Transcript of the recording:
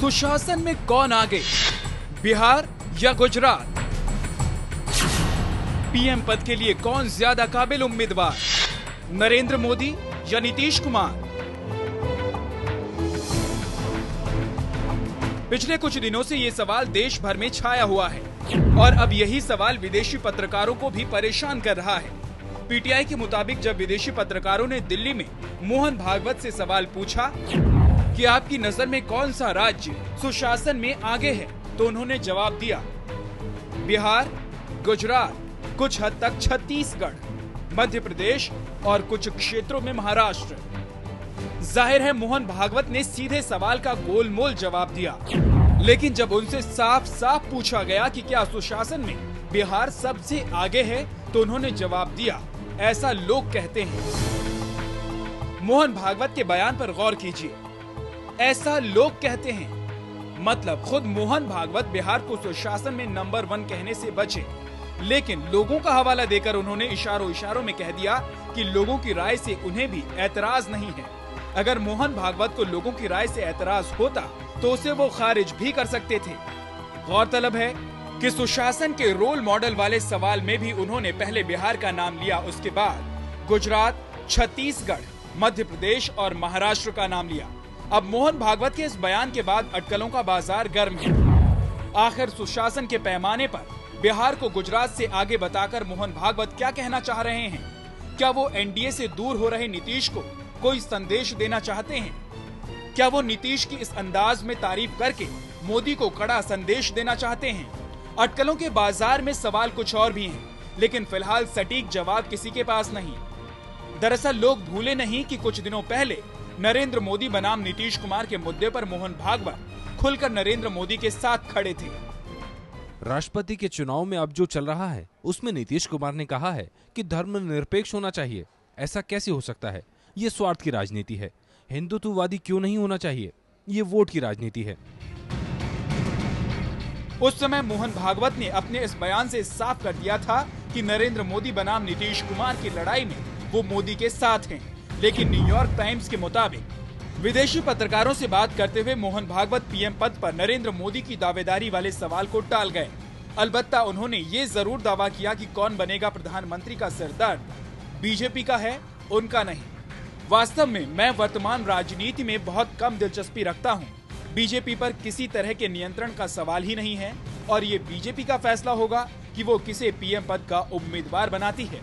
सुशासन में कौन आगे, बिहार या गुजरात? पीएम पद के लिए कौन ज्यादा काबिल उम्मीदवार, नरेंद्र मोदी या नीतीश कुमार? पिछले कुछ दिनों से ये सवाल देश भर में छाया हुआ है और अब यही सवाल विदेशी पत्रकारों को भी परेशान कर रहा है। पीटीआई के मुताबिक जब विदेशी पत्रकारों ने दिल्ली में मोहन भागवत से सवाल पूछा कि आपकी नजर में कौन सा राज्य सुशासन में आगे है, तो उन्होंने जवाब दिया बिहार, गुजरात, कुछ हद तक छत्तीसगढ़, मध्य प्रदेश और कुछ क्षेत्रों में महाराष्ट्र। जाहिर है मोहन भागवत ने सीधे सवाल का गोलमोल जवाब दिया, लेकिन जब उनसे साफ साफ पूछा गया कि क्या सुशासन में बिहार सबसे आगे है, तो उन्होंने जवाब दिया ऐसा लोग कहते हैं। मोहन भागवत के बयान पर गौर कीजिए, ऐसा लोग कहते हैं, मतलब खुद मोहन भागवत बिहार को सुशासन में नंबर 1 कहने से बचे, लेकिन लोगों का हवाला देकर उन्होंने इशारों में कह दिया कि लोगों की राय से उन्हें भी ऐतराज नहीं है। अगर मोहन भागवत को लोगों की राय से ऐतराज होता तो उसे वो खारिज भी कर सकते थे। गौरतलब है कि सुशासन के रोल मॉडल वाले सवाल में भी उन्होंने पहले बिहार का नाम लिया, उसके बाद गुजरात, छत्तीसगढ़, मध्य प्रदेश और महाराष्ट्र का नाम लिया। अब मोहन भागवत के इस बयान के बाद अटकलों का बाजार गर्म है। आखिर सुशासन के पैमाने पर बिहार को गुजरात से आगे बताकर मोहन भागवत क्या कहना चाह रहे हैं? क्या वो एनडीए से दूर हो रहे नीतीश को कोई संदेश देना चाहते हैं? क्या वो नीतीश की इस अंदाज में तारीफ करके मोदी को कड़ा संदेश देना चाहते हैं? अटकलों के बाजार में सवाल कुछ और भी हैं, लेकिन फिलहाल सटीक जवाब किसी के पास नहीं। दरअसल लोग भूले नहीं कि कुछ दिनों पहले नरेंद्र मोदी बनाम नीतीश कुमार के मुद्दे पर मोहन भागवत खुलकर नरेंद्र मोदी के साथ खड़े थे। राष्ट्रपति के चुनाव में अब जो चल रहा है उसमें नीतीश कुमार ने कहा है कि धर्मनिरपेक्ष होना चाहिए। ऐसा कैसे हो सकता है? ये स्वार्थ की राजनीति है। हिंदुत्ववादी क्यों नहीं होना चाहिए? ये वोट की राजनीति है। उस समय मोहन भागवत ने अपने इस बयान से साफ कर दिया था कि नरेंद्र मोदी बनाम नीतीश कुमार की लड़ाई में वो मोदी के साथ हैं। लेकिन न्यूयॉर्क टाइम्स के मुताबिक विदेशी पत्रकारों से बात करते हुए मोहन भागवत पीएम पद पर नरेंद्र मोदी की दावेदारी वाले सवाल को टाल गए। अलबत्ता उन्होंने ये जरूर दावा किया कि कौन बनेगा प्रधानमंत्री का सिरदर्द बीजेपी का है, उनका नहीं। वास्तव में मैं वर्तमान राजनीति में बहुत कम दिलचस्पी रखता हूं। बीजेपी पर किसी तरह के नियंत्रण का सवाल ही नहीं है और ये बीजेपी का फैसला होगा कि वो किसे पीएम पद का उम्मीदवार बनाती है।